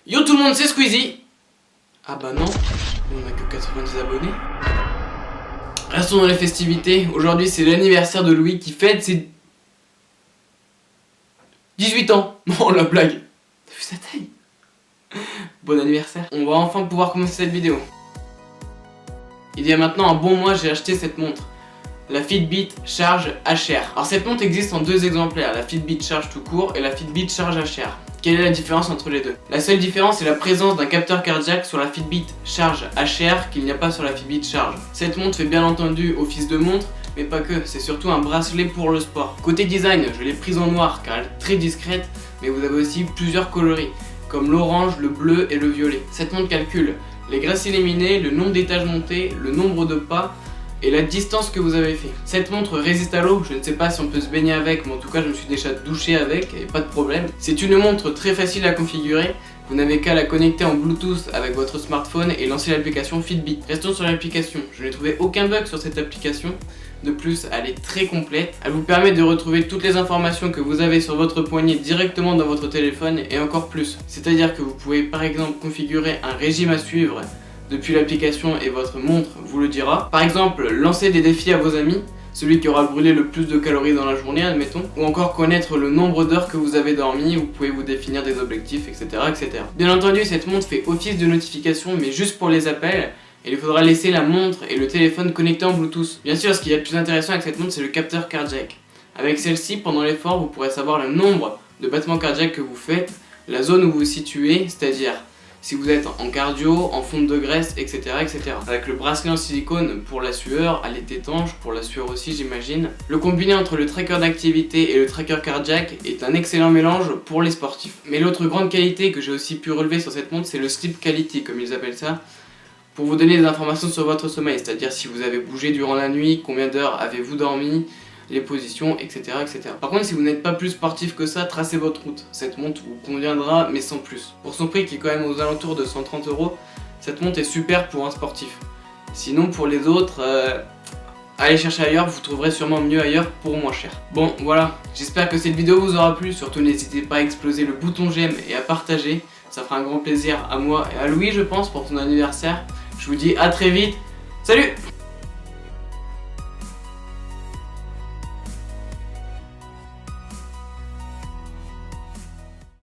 Yo tout le monde, c'est Squeezie. Ah bah non, on a que 90 abonnés. Restons dans les festivités. Aujourd'hui c'est l'anniversaire de Louis qui fête ses 18 ans. Non, la blague. T'as vu sa taille? Bon anniversaire. On va enfin pouvoir commencer cette vidéo. Il y a maintenant un bon mois, j'ai acheté cette montre. La Fitbit Charge HR. Alors cette montre existe en deux exemplaires, la Fitbit Charge tout court et la Fitbit Charge HR. Quelle est la différence entre les deux? La seule différence est la présence d'un capteur cardiaque sur la Fitbit Charge HR qu'il n'y a pas sur la Fitbit Charge. Cette montre fait bien entendu office de montre, mais pas que, c'est surtout un bracelet pour le sport. Côté design, je l'ai prise en noir car elle est très discrète, mais vous avez aussi plusieurs coloris, comme l'orange, le bleu et le violet. Cette montre calcule les graisses éliminées, le nombre d'étages montés, le nombre de pas, et la distance que vous avez fait. Cette montre résiste à l'eau, je ne sais pas si on peut se baigner avec, mais en tout cas je me suis déjà douché avec et pas de problème. C'est une montre très facile à configurer, vous n'avez qu'à la connecter en Bluetooth avec votre smartphone et lancer l'application Fitbit. Restons sur l'application, je n'ai trouvé aucun bug sur cette application. De plus, elle est très complète, elle vous permet de retrouver toutes les informations que vous avez sur votre poignet directement dans votre téléphone et encore plus. C'est-à-dire que vous pouvez par exemple configurer un régime à suivre depuis l'application et votre montre vous le dira. Par exemple, lancer des défis à vos amis, celui qui aura brûlé le plus de calories dans la journée, admettons, ou encore connaître le nombre d'heures que vous avez dormi, vous pouvez vous définir des objectifs, etc., etc. Bien entendu, cette montre fait office de notification, mais juste pour les appels, et il faudra laisser la montre et le téléphone connectés en Bluetooth. Bien sûr, ce qu'il y a de plus intéressant avec cette montre, c'est le capteur cardiaque. Avec celle-ci, pendant l'effort, vous pourrez savoir le nombre de battements cardiaques que vous faites, la zone où vous vous situez, c'est-à-dire si vous êtes en cardio, en fonte de graisse, etc., etc. Avec le bracelet en silicone pour la sueur, elle est étanche, pour la sueur aussi j'imagine. Le combiné entre le tracker d'activité et le tracker cardiaque est un excellent mélange pour les sportifs. Mais l'autre grande qualité que j'ai aussi pu relever sur cette montre, c'est le sleep quality, comme ils appellent ça, pour vous donner des informations sur votre sommeil, c'est-à-dire si vous avez bougé durant la nuit, combien d'heures avez-vous dormi, les positions, etc., etc. Par contre, si vous n'êtes pas plus sportif que ça, tracez votre route. Cette montre vous conviendra, mais sans plus. Pour son prix qui est quand même aux alentours de 130 €, cette montre est super pour un sportif. Sinon, pour les autres, allez chercher ailleurs, vous trouverez sûrement mieux ailleurs pour moins cher. Bon, voilà, j'espère que cette vidéo vous aura plu. Surtout, n'hésitez pas à exploser le bouton j'aime et à partager. Ça fera un grand plaisir à moi et à Louis, je pense, pour ton anniversaire. Je vous dis à très vite. Salut!